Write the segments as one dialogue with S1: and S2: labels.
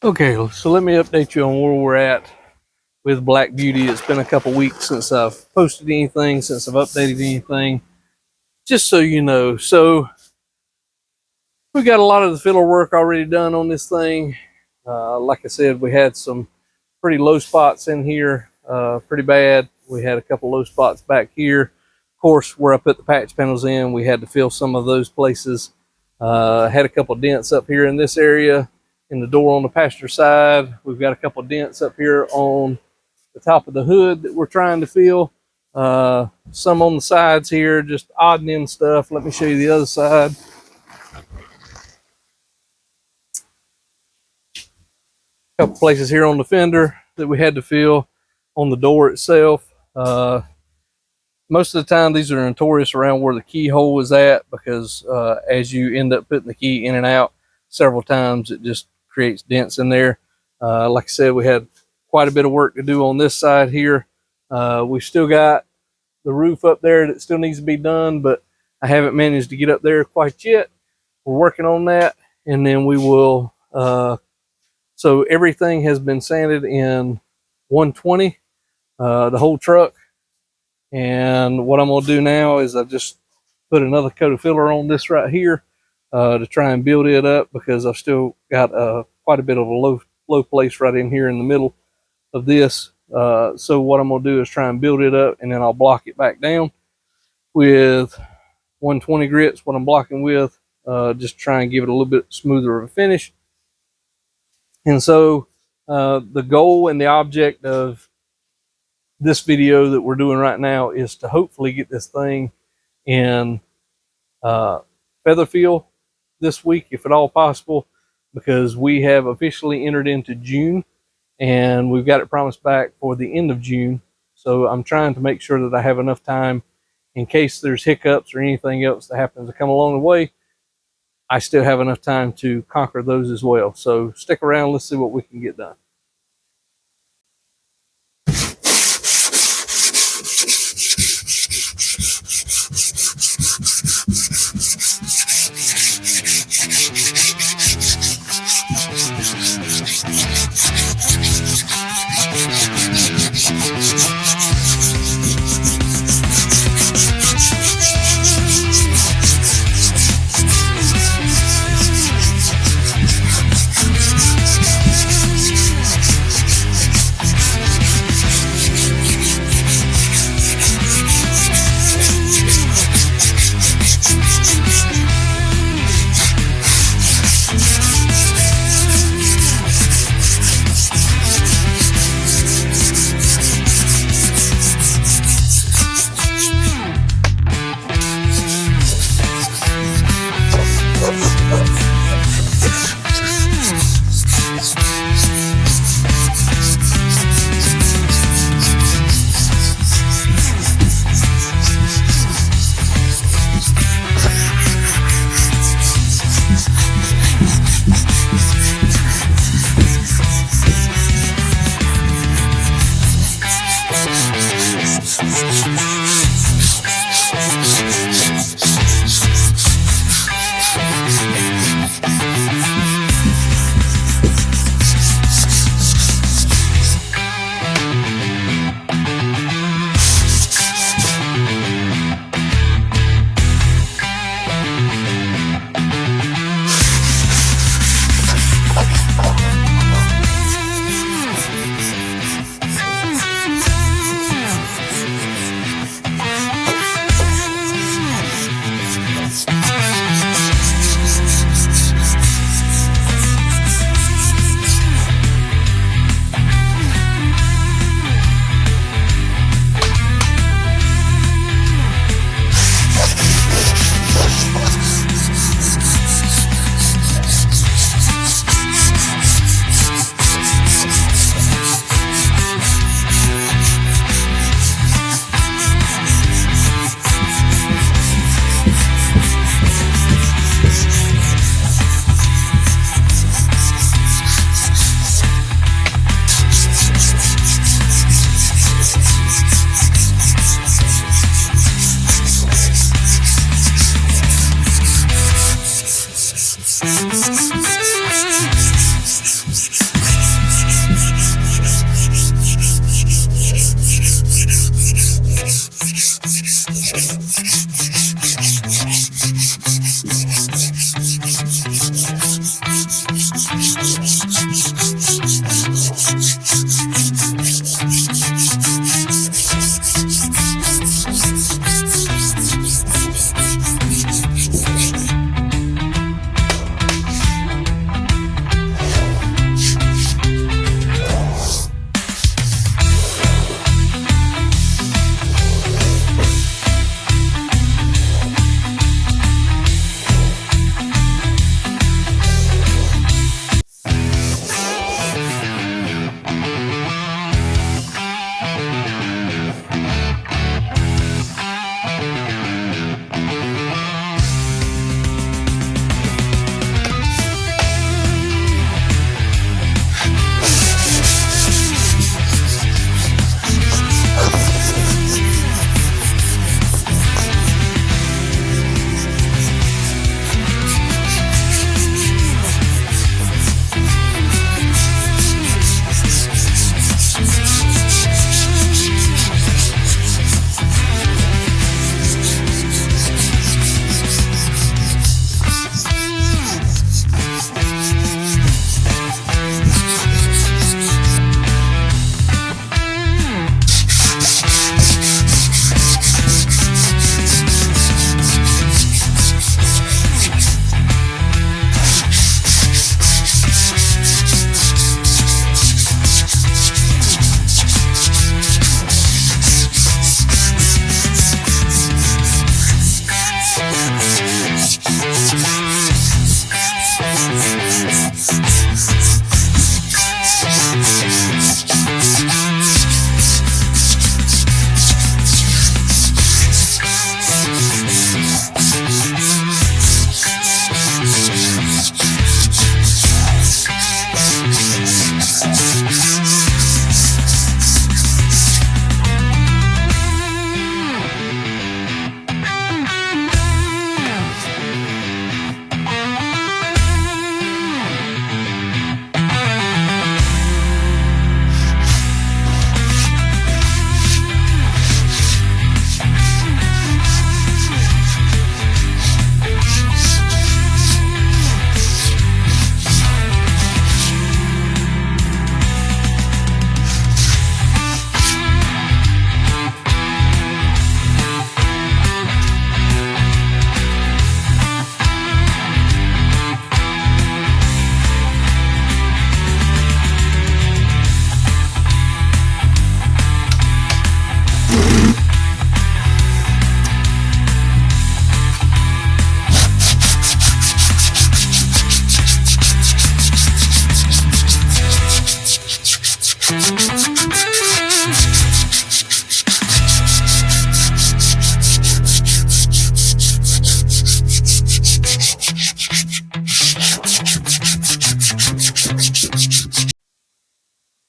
S1: Okay, so let me update you on where we're at with Black Beauty. It's been a couple weeks since I've posted anything, since I've updated anything, just so you know. So we got a lot of the filler work already done on this thing. Like I said, we had some pretty low spots in here, pretty bad. We had a couple low spots back here. Of course, where I put the patch panels in, we had to fill some of those places. Had a couple dents up here in this area in the door on the passenger side. We've got a couple dents up here on the top of the hood that we're trying to fill. Some on the sides here, just odd and end stuff. Let me show you the other side. A couple places here on the fender that we had to fill. On the door itself, most of the time these are notorious around where the keyhole is at, because as you end up putting the key in and out several times, it just creates dents in there. Like I said, we had quite a bit of work to do on this side here. We've still got the roof up there that still needs to be done, but I haven't managed to get up there quite yet. We're working on that, and then we will. So everything has been sanded in 120, the whole truck. And what I'm going to do now is I've just put another coat of filler on this right here to try and build it up, because I've still got quite a bit of a low place right in here in the middle of this. So what I'm going to do is try and build it up, and then I'll block it back down with 120 grits, what I'm blocking with, just try and give it a little bit smoother of a finish. And so the goal and the object of this video that we're doing right now is to hopefully get this thing in feather fill this week, if at all possible, because we have officially entered into June and we've got it promised back for the end of June. So I'm trying to make sure that I have enough time in case there's hiccups or anything else that happens to come along the way. I still have enough time to conquer those as well. So stick around, let's see what we can get done.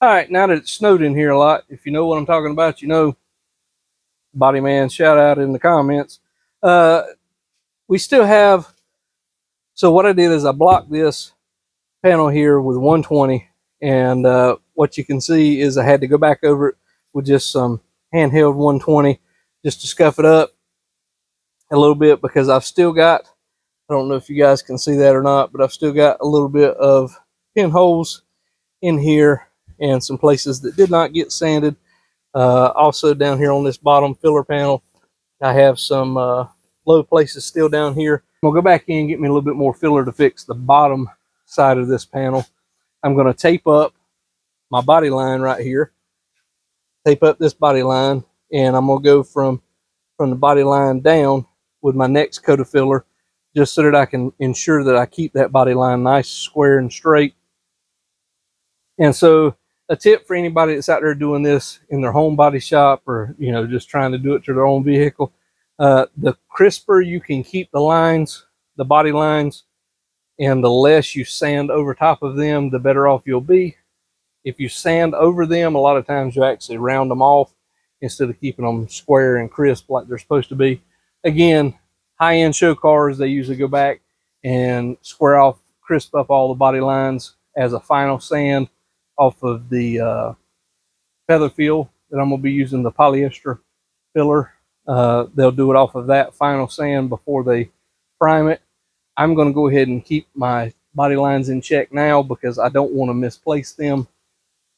S1: All right, now that it snowed in here a lot, if you know what I'm talking about, you know, body man, shout out in the comments. We still have, so what I did is I blocked this panel here with 120, and what you can see is I had to go back over it with just some handheld 120 just to scuff it up a little bit, because I've still got, I don't know if you guys can see that or not, but I've still got a little bit of pinholes in here and some places that did not get sanded. Also down here on this bottom filler panel, I have some low places still down here. I'm gonna go back in and get me a little bit more filler to fix the bottom side of this panel. I'm gonna tape up my body line right here, tape up this body line, and I'm gonna go from the body line down with my next coat of filler, just so that I can ensure that I keep that body line nice, square, and straight. And so a tip for anybody that's out there doing this in their home body shop, or, you know, just trying to do it to their own vehicle, the crisper you can keep the lines, the body lines, and the less you sand over top of them, the better off you'll be. If you sand over them, a lot of times you actually round them off instead of keeping them square and crisp like they're supposed to be. Again, high-end show cars, they usually go back and square off, crisp up all the body lines as a final sand off of the feather feel that I'm going to be using, the polyester filler. They'll do it off of that final sand before they prime it. I'm going to go ahead and keep my body lines in check now, because I don't want to misplace them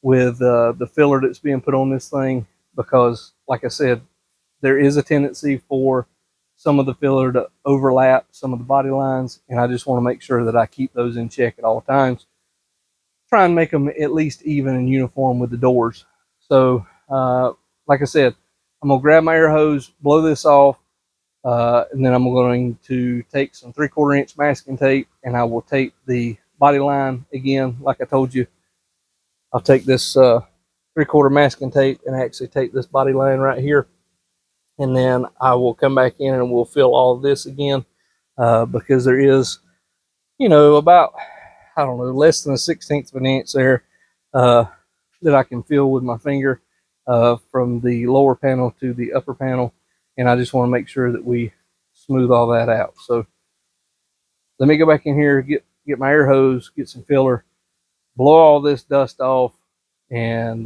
S1: with the filler that's being put on this thing, because like I said, there is a tendency for some of the filler to overlap some of the body lines, and I just want to make sure that I keep those in check at all times. Try and make them at least even and uniform with the doors. So like I said, I'm going to grab my air hose, blow this off, and then I'm going to take some 3/4 inch masking tape, and I will tape the body line again. Like I told you, I'll take this 3/4 masking tape and actually tape this body line right here, and then I will come back in and we'll fill all of this again, because there is, you know, about, I don't know, less than a 1/16 of an inch there that I can feel with my finger from the lower panel to the upper panel, and I just want to make sure that we smooth all that out. So let me go back in here, get my air hose, get some filler, blow all this dust off, and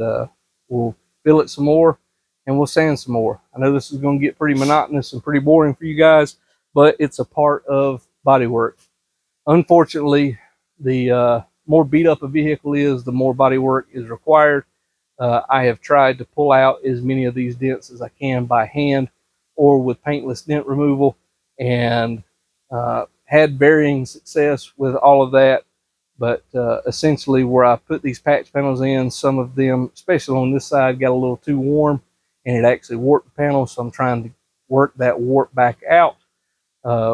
S1: we'll fill it some more and we'll sand some more. I know this is going to get pretty monotonous and pretty boring for you guys, but it's a part of body work. Unfortunately, the more beat up a vehicle is, the more body work is required. I have tried to pull out as many of these dents as I can by hand or with paintless dent removal, and had varying success with all of that. But essentially, where I put these patch panels in, some of them, especially on this side, got a little too warm, and it actually warped the panel. So I'm trying to work that warp back out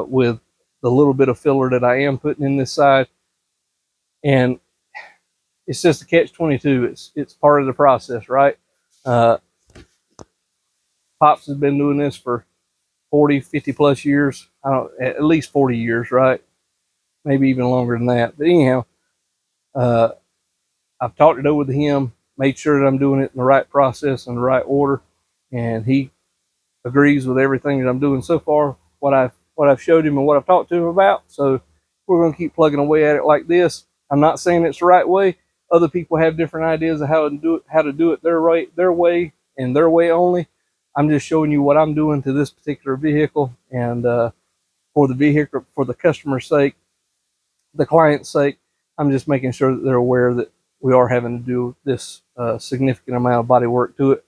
S1: with the little bit of filler that I am putting in this side. And it's just a catch-22. It's part of the process, right? Pops has been doing this for 40, 50 plus years. I don't, at least 40 years, right? Maybe even longer than that. But anyhow, I've talked it over to him, made sure that I'm doing it in the right process and the right order, and he agrees with everything that I'm doing so far, what I've showed him and what I've talked to him about. So we're going to keep plugging away at it like this. I'm not saying it's the right way. Other people have different ideas of how to do it their way and their way only. I'm just showing you what I'm doing to this particular vehicle, and for the vehicle, for the customer's sake, the client's sake, I'm just making sure that they're aware that we are having to do this significant amount of body work to it.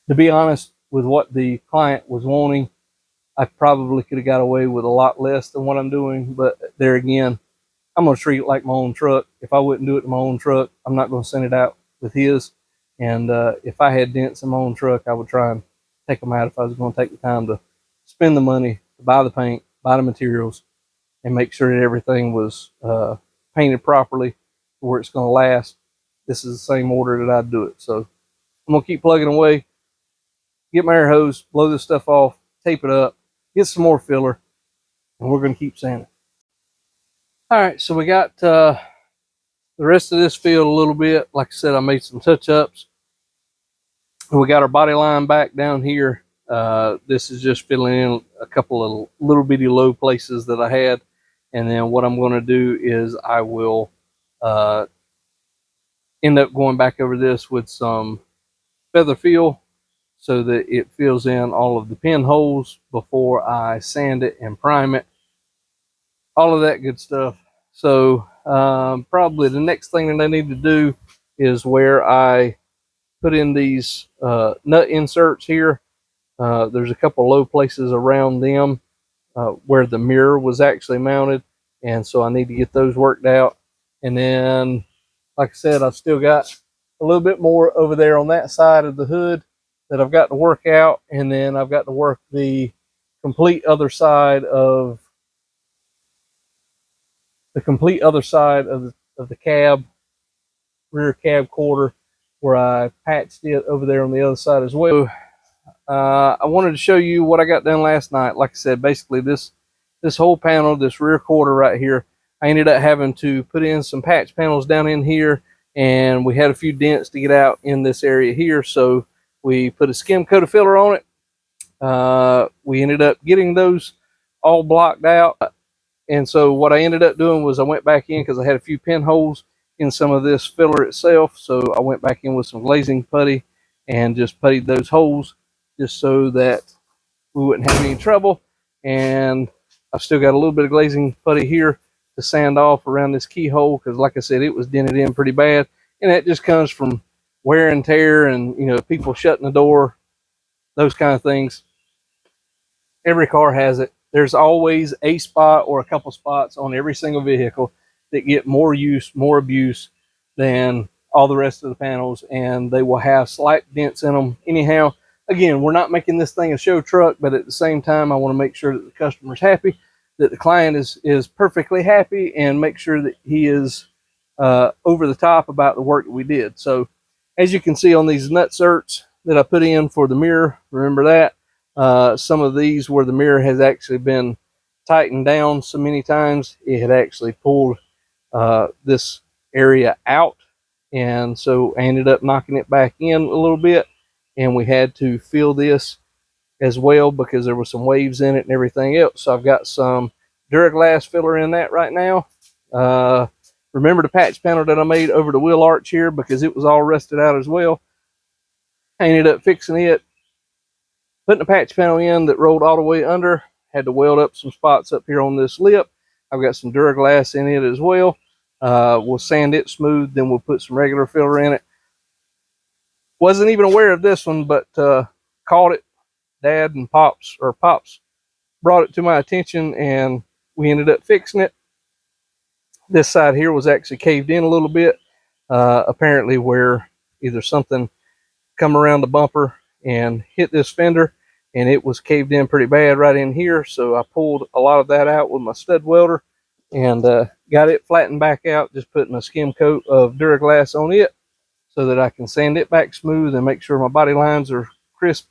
S1: To be honest, with what the client was wanting, I probably could have got away with a lot less than what I'm doing. But there again, I'm going to treat it like my own truck. If I wouldn't do it in my own truck, I'm not going to send it out with his. And if I had dents in my own truck, I would try and take them out if I was going to take the time to spend the money to buy the paint, buy the materials, and make sure that everything was painted properly where it's going to last. This is the same order that I'd do it. So I'm going to keep plugging away, get my air hose, blow this stuff off, tape it up, get some more filler, and we're going to keep sanding. All right, so we got the rest of this field a little bit. Like I said, I made some touch-ups. We got our body line back down here. This is just filling in a couple of little bitty low places that I had. And then what I'm going to do is I will end up going back over this with some feather fill so that it fills in all of the pinholes before I sand it and prime it. All of that good stuff. So probably the next thing that I need to do is where I put in these nut inserts here. There's a couple low places around them where the mirror was actually mounted, and so I need to get those worked out. And then, like I said, I've still got a little bit more over there on that side of the hood that I've got to work out, and then I've got to work the complete other side of the cab, rear cab quarter, where I patched it over there on the other side as well. I wanted to show you what I got done last night. Like I said, basically this whole panel, this rear quarter right here, I ended up having to put in some patch panels down in here, and we had a few dents to get out in this area here, so we put a skim coat of filler on it. We ended up getting those all blocked out, and so what I ended up doing was I went back in because I had a few pinholes in some of this filler itself, so I went back in with some glazing putty and just puttied those holes just so that we wouldn't have any trouble. And I've still got a little bit of glazing putty here to sand off around this keyhole because, like I said, it was dented in pretty bad, and that just comes from wear and tear and, you know, people shutting the door, those kind of things. Every car has it. There's always a spot or a couple spots on every single vehicle that get more use, more abuse than all the rest of the panels, and they will have slight dents in them anyhow. Again, we're not making this thing a show truck, but at the same time, I want to make sure that the customer's happy, that the client is perfectly happy, and make sure that he is over the top about the work that we did. So as you can see on these nut certs that I put in for the mirror, remember that some of these where the mirror has actually been tightened down so many times, it had actually pulled this area out, and so I ended up knocking it back in a little bit, and we had to fill this as well because there were some waves in it and everything else. So I've got some Duraglass filler in that right now. Remember the patch panel that I made over the wheel arch here, because it was all rusted out as well. I ended up fixing it, putting a patch panel in that rolled all the way under. Had to weld up some spots up here on this lip. I've got some Duraglass in it as well. We'll sand it smooth, then we'll put some regular filler in it. Wasn't even aware of this one, but caught it. Dad and Pops brought it to my attention, and we ended up fixing it. This side here was actually caved in a little bit, apparently where either something come around the bumper and hit this fender, and it was caved in pretty bad right in here. So I pulled a lot of that out with my stud welder and got it flattened back out, just putting a skim coat of Duraglass on it so that I can sand it back smooth and make sure my body lines are crisp,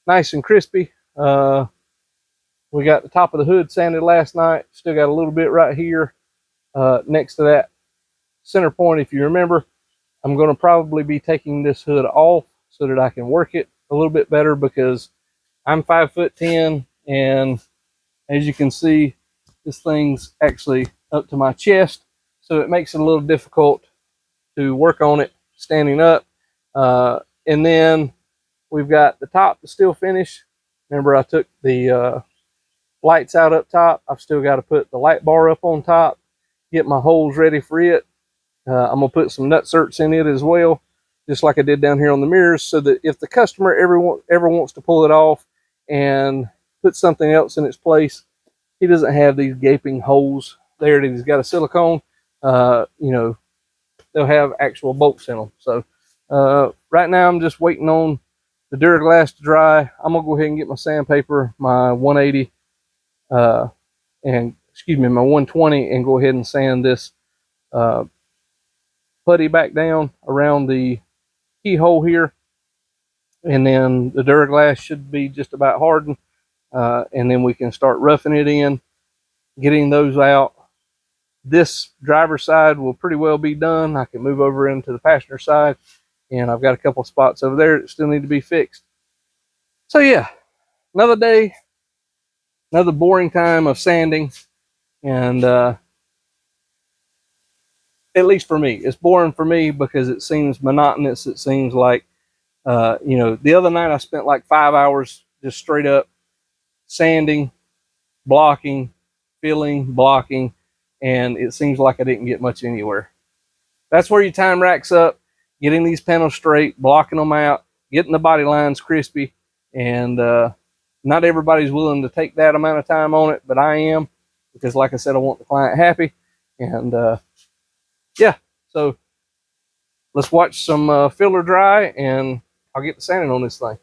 S1: nice and crispy. We got the top of the hood sanded last night. Still got a little bit right here next to that center point. If you remember, I'm going to probably be taking this hood off so that I can work it a little bit better, because I'm 5'10", and as you can see, this thing's actually up to my chest, so it makes it a little difficult to work on it standing up. And then we've got the top to still finish. Remember, I took the lights out up top. I've still got to put the light bar up on top, get my holes ready for it. I'm going to put some nut certs in it as well, just like I did down here on the mirrors, so that if the customer ever wants to pull it off and put something else in its place, he doesn't have these gaping holes there that he's got a silicone. You know, they'll have actual bolts in them. So right now I'm just waiting on the Duraglass to dry. I'm going to go ahead and get my sandpaper, my 180, and excuse me, my 120, and go ahead and sand this putty back down around the keyhole here, and then the Duraglass should be just about hardened, and then we can start roughing it in, getting those out, this driver's side will pretty well be done. I can move over into the passenger side, and I've got a couple spots over there that still need to be fixed. So yeah, another day, another boring time of sanding, and at least for me, it's boring for me because it seems monotonous. It seems like, you know, the other night I spent like 5 hours just straight up sanding, blocking, filling, blocking, and it seems like I didn't get much anywhere. That's where your time racks up, getting these panels straight, blocking them out, getting the body lines crispy, and not everybody's willing to take that amount of time on it, but I am, because like I said, I want the client happy. And yeah, so let's watch some filler dry, and I'll get to sanding on this thing.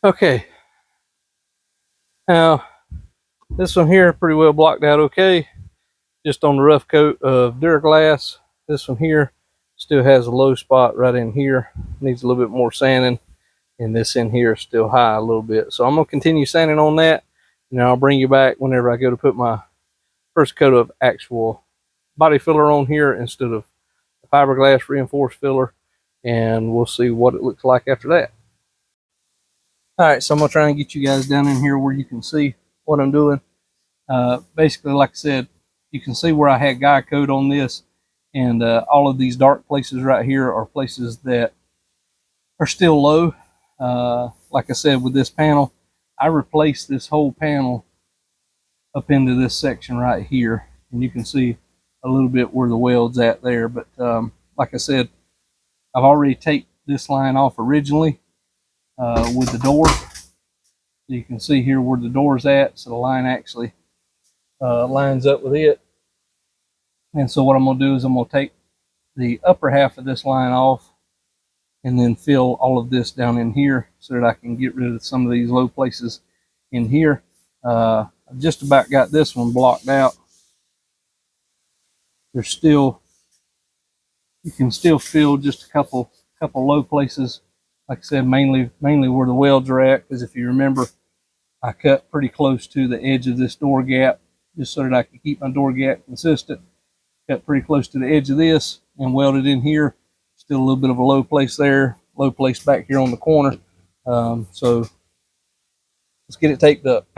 S1: Okay, now this one here pretty well blocked out okay, just on the rough coat of Duraglass. This one here still has a low spot right in here, needs a little bit more sanding, and this in here is still high a little bit. So I'm going to continue sanding on that, and then I'll bring you back whenever I go to put my first coat of actual body filler on here instead of fiberglass reinforced filler, and we'll see what it looks like after that. All right, so I'm gonna try and get you guys down in here where you can see what I'm doing. Basically, like I said, you can see where I had guy coat on this, and all of these dark places right here are places that are still low. Like I said, with this panel, I replaced this whole panel up into this section right here, and you can see a little bit where the weld's at there. But like I said, I've already taped this line off originally with the door. You can see here where the door's at, so the line actually lines up with it. And so what I'm going to do is I'm going to take the upper half of this line off and then fill all of this down in here so that I can get rid of some of these low places in here. I've just about got this one blocked out. There's still, you can still feel just a couple low places. Like I said, mainly where the welds are at, because if you remember, I cut pretty close to the edge of this door gap just so that I could keep my door gap consistent. Cut pretty close to the edge of this and welded in here. Still a little bit of a low place there, low place back here on the corner. So let's get it taped up.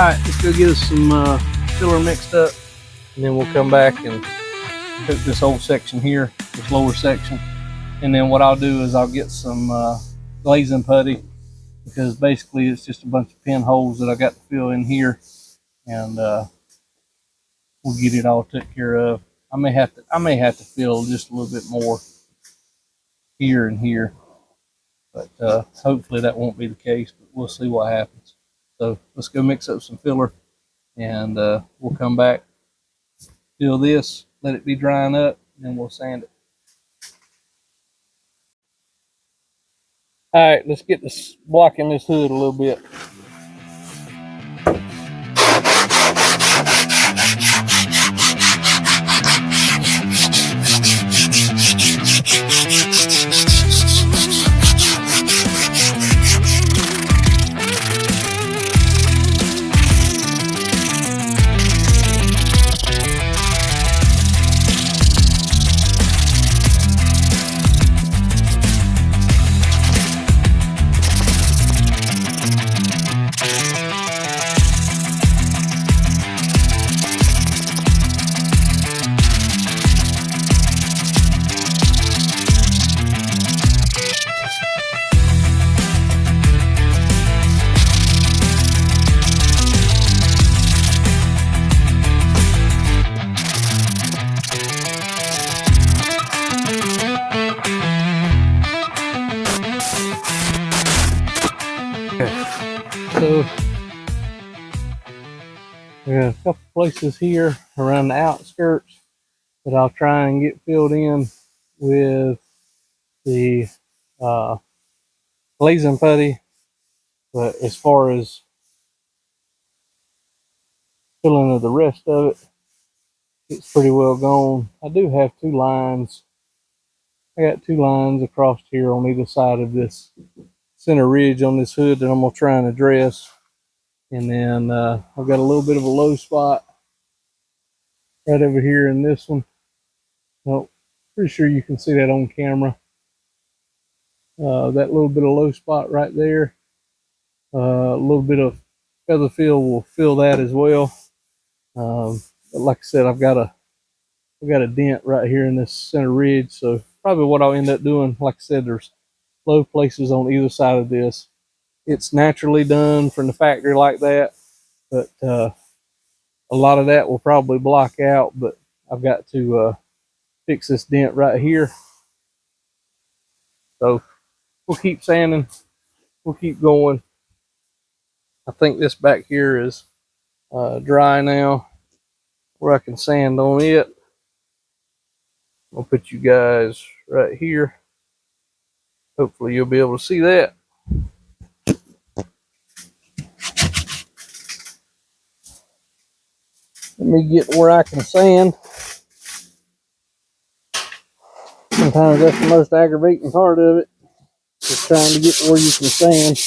S1: Alright, let's go get us some filler mixed up, and then we'll come back and cook this whole section here, this lower section. And then what I'll do is I'll get some glazing putty, because basically it's just a bunch of pinholes that I got to fill in here, and we'll get it all took care of. I may have to fill just a little bit more here and here, but hopefully that won't be the case, but we'll see what happens. So let's go mix up some filler, and we'll come back, fill this, let it be drying up, and then we'll sand it. All right, let's get this blocking this hood a little bit. So there are a couple places here around the outskirts that I'll try and get filled in with the glazing putty, but as far as filling of the rest of it, it's pretty well gone. I do have two lines. I got two lines across here on either side of this center ridge on this hood that I'm gonna try and address. And then I've got a little bit of a low spot right over here in this one. Well, pretty sure you can see that on camera. That little bit of low spot right there. A little bit of feather fill will fill that as well. But like I said, I've got a dent right here in this center ridge. So probably what I'll end up doing, like I said, there's low places on either side of this. It's naturally done from the factory like that, but a lot of that will probably block out, but I've got to fix this dent right here. So we'll keep sanding, we'll keep going. I think this back here is dry now, where I can sand on it. I'll put you guys right here. Hopefully you'll be able to see that. Let me get where I can sand. Sometimes that's the most aggravating part of it, just trying to get where you can sand.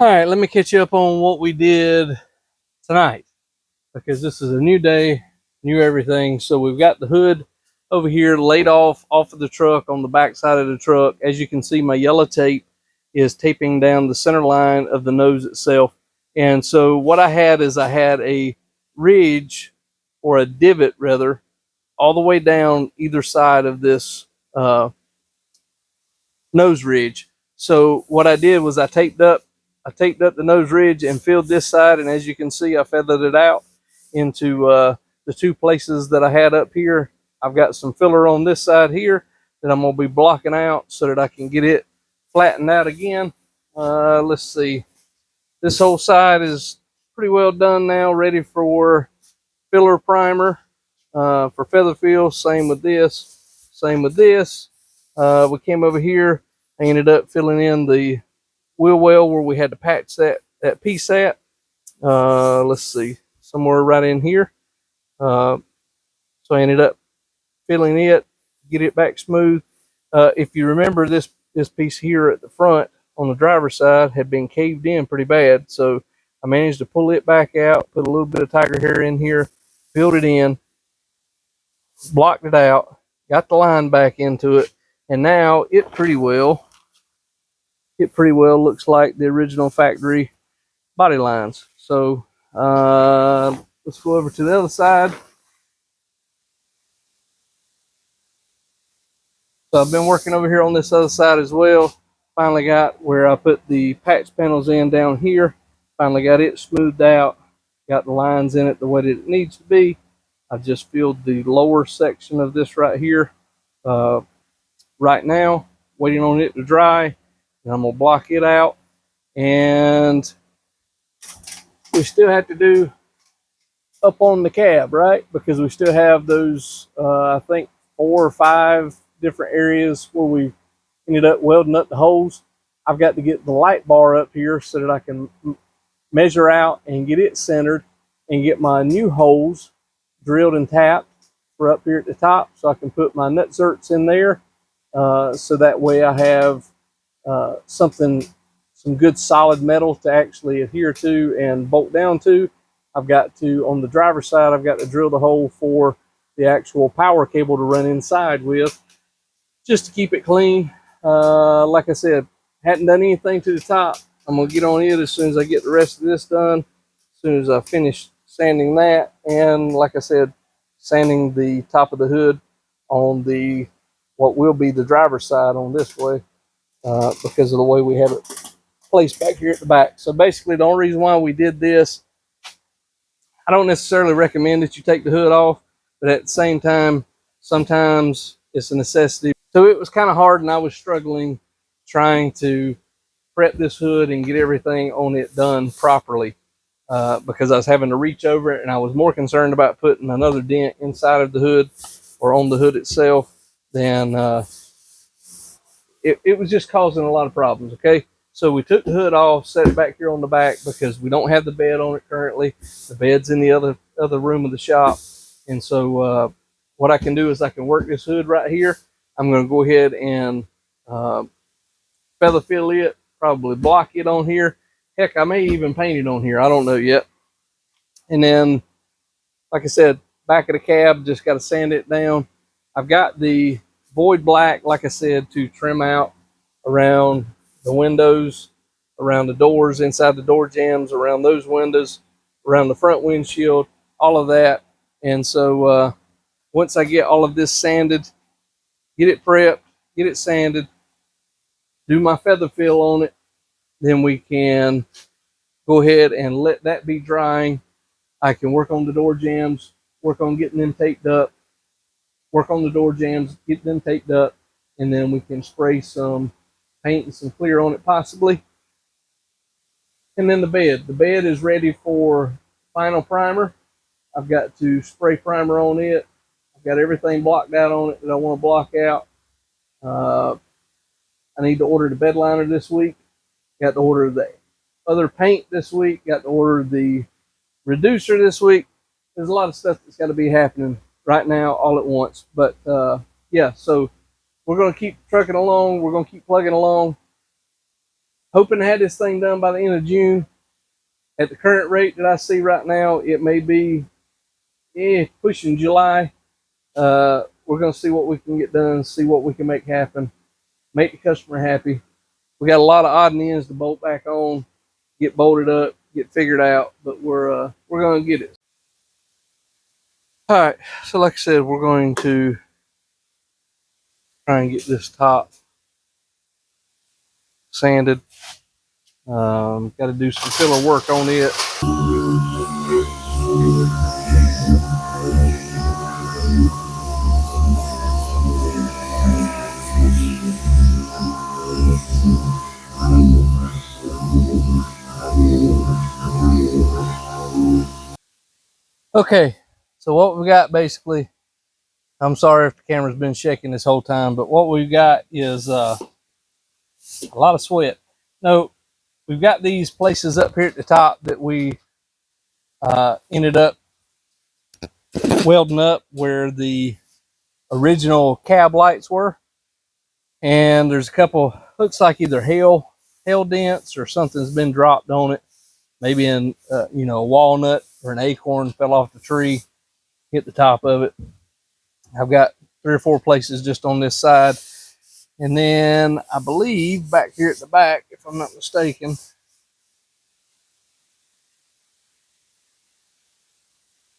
S1: All right, let me catch you up on what we did tonight, because this is a new day, new everything. So we've got the hood over here laid off of the truck on the back side of the truck. As you can see, my yellow tape is taping down the center line of the nose itself. And so what I had is I had a ridge, or a divot rather, all the way down either side of this nose ridge. So what I did was I taped up the nose ridge and filled this side, and as you can see, I feathered it out into the two places that I had up here. I've got some filler on this side here that I'm going to be blocking out so that I can get it flattened out again. Let's see. This whole side is pretty well done now, ready for filler primer for feather fill. Same with this. Same with this. We came over here. I ended up filling in the wheel well where we had to patch that piece at. Let's see, somewhere right in here. So I ended up filling it, get it back smooth. If you remember, this piece here at the front on the driver's side had been caved in pretty bad. So I managed to pull it back out, put a little bit of tiger hair in here, filled it in, blocked it out, got the line back into it, and now it pretty well looks like the original factory body lines. So let's go over to the other side. So I've been working over here on this other side as well. Finally got where I put the patch panels in down here. Finally got it smoothed out. Got the lines in it the way that it needs to be. I've just filled the lower section of this right here right now, waiting on it to dry. And I'm going to block it out. And we still have to do up on the cab, right? Because we still have those, I think, 4 or 5 different areas where we ended up welding up the holes. I've got to get the light bar up here so that I can measure out and get it centered and get my new holes drilled and tapped for up here at the top, so I can put my nut zerts in there. So that way I have some good solid metal to actually adhere to and bolt down to. I've got to, on the driver's side, I've got to drill the hole for the actual power cable to run inside with, just to keep it clean. Like I said, hadn't done anything to the top. I'm going to get on it as soon as I get the rest of this done, as soon as I finish sanding that, and like I said, sanding the top of the hood on the, what will be the driver's side on this way, because of the way we have it placed back here at the back. So basically the only reason why we did this, I don't necessarily recommend that you take the hood off, but at the same time, sometimes it's a necessity. So it was kind of hard, and I was struggling trying to prep this hood and get everything on it done properly, because I was having to reach over it, and I was more concerned about putting another dent inside of the hood or on the hood itself than it was just causing a lot of problems. Okay, so we took the hood off, set it back here on the back because we don't have the bed on it currently. The bed's in the other room of the shop, and so what I can do is I can work this hood right here. I'm going to go ahead and feather fill it, probably block it on here. Heck, I may even paint it on here. I don't know yet. And then, like I said, back of the cab, just got to sand it down. I've got the void black, like I said, to trim out around the windows, around the doors, inside the door jambs, around those windows, around the front windshield, all of that. And so once I get all of this sanded, get it prepped, get it sanded, do my feather fill on it, then we can go ahead and let that be drying. I can work on the door jambs, work on getting them taped up, work on the door jambs, get them taped up, and then we can spray some paint and some clear on it possibly. And then the bed is ready for final primer. I've got to spray primer on it. I've got everything blocked out on it that I want to block out. I need to order the bed liner this week. Got to order the other paint this week. Got to order the reducer this week. There's a lot of stuff that's got to be happening right now all at once. But yeah, so we're going to keep trucking along. We're going to keep plugging along. Hoping to have this thing done by the end of June. At the current rate that I see right now, it may be pushing July. We're going to see what we can get done, see what we can make happen, make the customer happy. We got a lot of odd ends to bolt back on, get bolted up, get figured out, but we're going to get it. All right, so like I said, we're going to try and get this top sanded. Got to do some filler work on it. Okay, so what we got basically, I'm sorry if the camera's been shaking this whole time, but what we've got is a lot of sweat. No, we've got these places up here at the top that we ended up welding up where the original cab lights were. And there's a couple, looks like either hail dents or something's been dropped on it. Maybe in, a walnut or an acorn fell off the tree, hit the top of it. I've got 3 or 4 places just on this side. And then I believe back here at the back, if I'm not mistaken,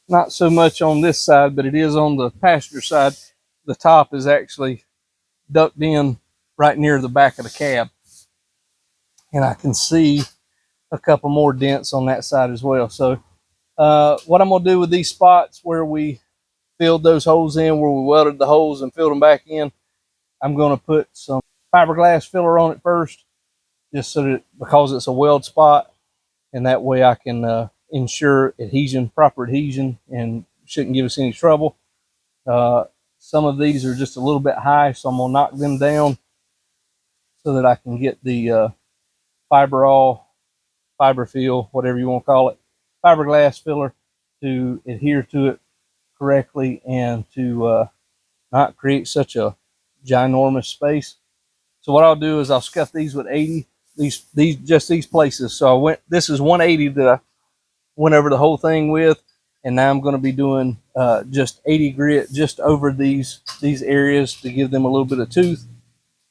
S1: not so much on this side, but it is on the passenger side. The top is actually ducked in right near the back of the cab. And I can see a couple more dents on that side as well. So what I'm going to do with these spots where we filled those holes in, where we welded the holes and filled them back in, I'm going to put some fiberglass filler on it first, just so that, because it's a weld spot, and that way I can ensure adhesion, proper adhesion, and shouldn't give us any trouble. Some of these are just a little bit high, so I'm going to knock them down so that I can get the fiberall, fiberfill, whatever you want to call it, fiberglass filler to adhere to it correctly and to not create such a ginormous space. So what I'll do is I'll scuff these with 80, these places. So this is 180 that I went over the whole thing with, and now I'm going to be doing just 80 grit just over these areas to give them a little bit of tooth,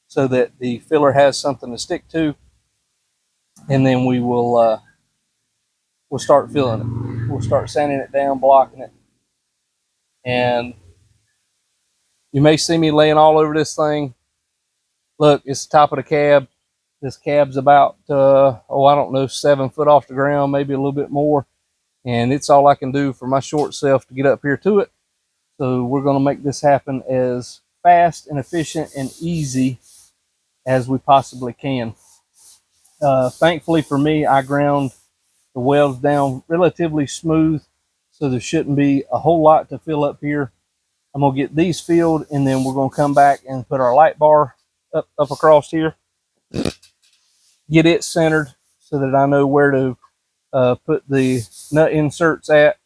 S1: so that the filler has something to stick to, and then we'll start filling it. We'll start sanding it down, blocking it, and you may see me laying all over this thing. Look, it's the top of the cab. This cab's about, I don't know, 7 foot off the ground, maybe a little bit more. And it's all I can do for my short self to get up here to it. So we're going to make this happen as fast and efficient and easy as we possibly can. Thankfully for me, I ground the welds down relatively smooth, so there shouldn't be a whole lot to fill up here. I'm going to get these filled, and then we're going to come back and put our light bar up across here. Get it centered so that I know where to put the nut inserts at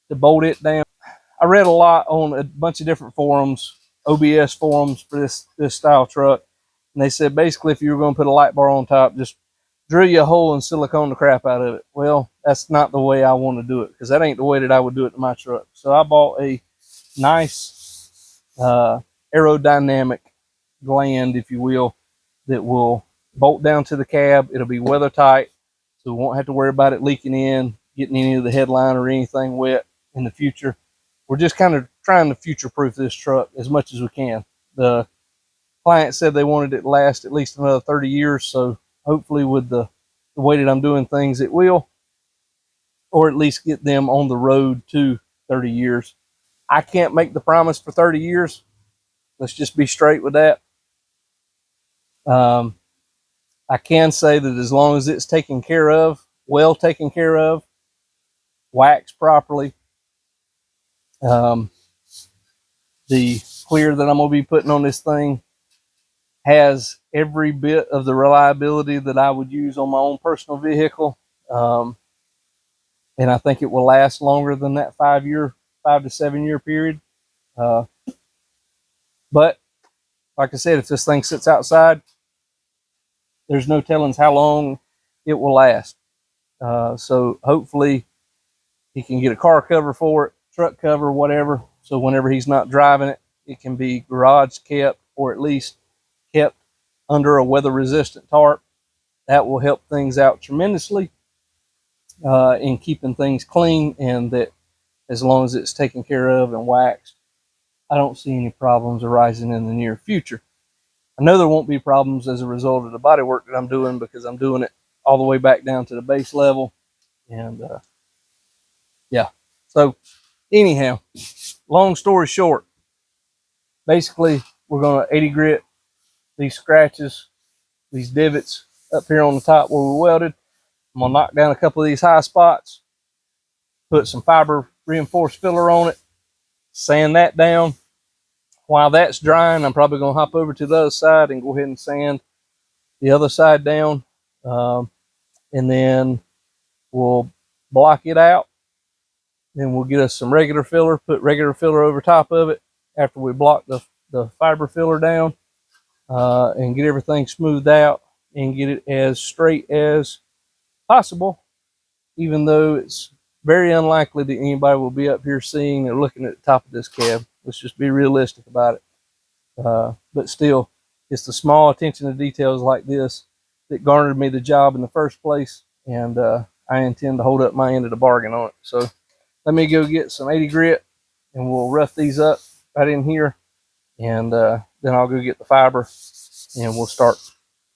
S1: to bolt it down. I read a lot on a bunch of different forums, OBS forums for this style truck, and they said basically if you were going to put a light bar on top, just drill you a hole and silicone the crap out of it. Well, that's not the way I want to do it, because that ain't the way that I would do it to my truck. So I bought a nice aerodynamic gland, if you will, that will bolt down to the cab. It'll be weather tight, so we won't have to worry about it leaking in, getting any of the headline or anything wet in the future. We're just kind of trying to future-proof this truck as much as we can. The client said they wanted it to last at least another 30 years, so hopefully with the way that I'm doing things, it will, or at least get them on the road to 30 years. I can't make the promise for 30 years. Let's just be straight with that. I can say that as long as it's taken care of, well taken care of, waxed properly, the clear that I'm going to be putting on this thing has every bit of the reliability that I would use on my own personal vehicle. And I think it will last longer than that 5 to 7 year period. But like I said, if this thing sits outside, there's no telling how long it will last. So hopefully he can get a car cover for it, truck cover, whatever. So whenever he's not driving it, it can be garage kept, or at least kept under a weather resistant tarp. That will help things out tremendously in keeping things clean, and that as long as it's taken care of and waxed, I don't see any problems arising in the near future. I know there won't be problems as a result of the body work that I'm doing, because I'm doing it all the way back down to the base level. And yeah, so anyhow, long story short, basically we're going to 80 grit these scratches, these divots up here on the top where we welded. I'm going to knock down a couple of these high spots, put some fiber reinforced filler on it, sand that down. While that's drying, I'm probably going to hop over to the other side and go ahead and sand the other side down. And then we'll block it out. Then we'll get us some regular filler, put regular filler over top of it after we block the fiber filler down, and get everything smoothed out and get it as straight as possible, even though it's very unlikely that anybody will be up here seeing or looking at the top of this cab. Let's just be realistic about it. But still, it's the small attention to details like this that garnered me the job in the first place, and I intend to hold up my end of the bargain on it. So let me go get some 80 grit, and we'll rough these up right in here, and then I'll go get the fiber, and we'll start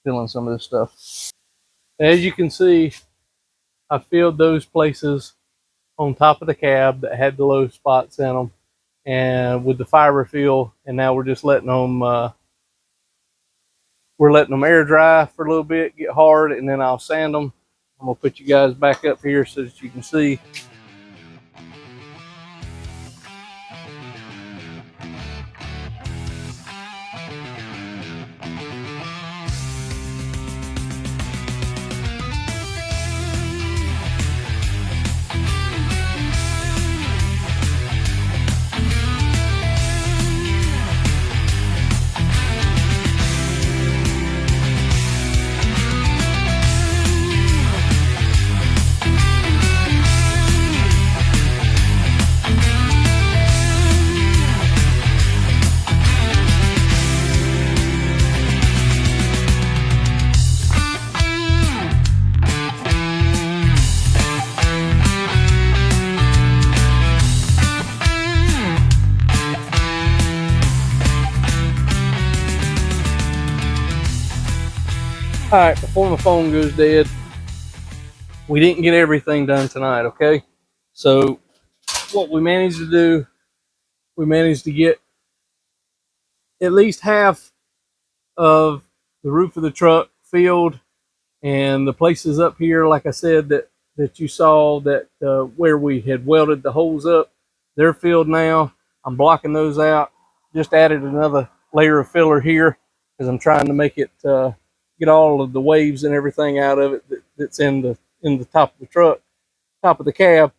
S1: filling some of this stuff. As you can see, I filled those places on top of the cab that had the low spots in them, and with the fiber fill, and now we're just letting them air dry for a little bit, get hard, and then I'll sand them. I'm gonna put you guys back up here so that you can see. All right, before my phone goes dead, we didn't get everything done tonight, okay? So what we managed to do, we managed to get at least half of the roof of the truck filled, and the places up here, like I said, that you saw that where we had welded the holes up, they're filled now. I'm blocking those out. Just added another layer of filler here because I'm trying to make it get all of the waves and everything out of it that's in the top of the truck, top of the cab.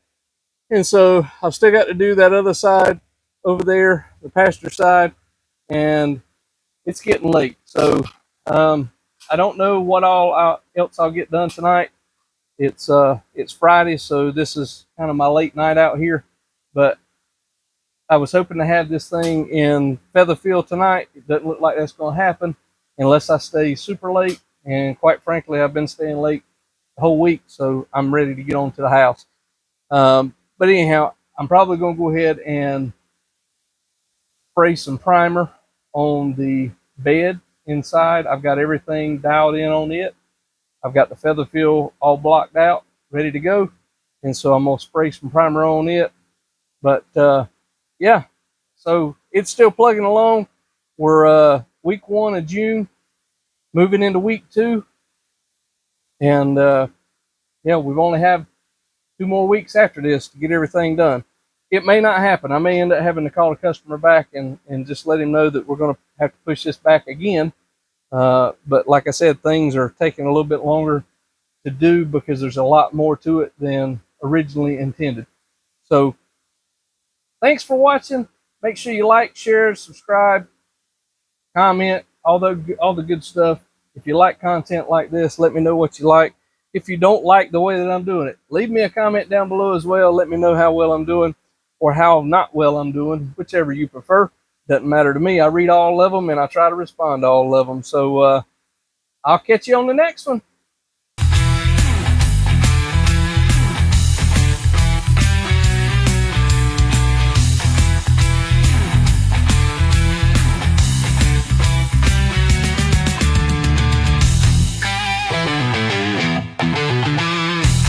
S1: And so I've still got to do that other side over there, the passenger side, and it's getting late. So I don't know what else I'll get done tonight. It's Friday, so this is kind of my late night out here. But I was hoping to have this thing in Featherfield tonight. It doesn't look like that's going to happen unless I stay super late. And quite frankly, I've been staying late the whole week, so I'm ready to get on to the house. But anyhow, I'm probably going to go ahead and spray some primer on the bed inside. I've got everything dialed in on it. I've got the feather fill all blocked out, ready to go. And so I'm going to spray some primer on it. But yeah, so it's still plugging along. We're week 1 of June, moving into week 2. And yeah, we've only have 2 more weeks after this to get everything done. It may not happen. I may end up having to call the customer back and just let him know that we're going to have to push this back again. But like I said, things are taking a little bit longer to do because there's a lot more to it than originally intended. So thanks for watching. Make sure you like, share, subscribe, comment, all the good stuff. If you like content like this, let me know what you like. If you don't like the way that I'm doing it, leave me a comment down below as well. Let me know how well I'm doing or how not well I'm doing, whichever you prefer. Doesn't matter to me. I read all of them and I try to respond to all of them. So I'll catch you on the next one.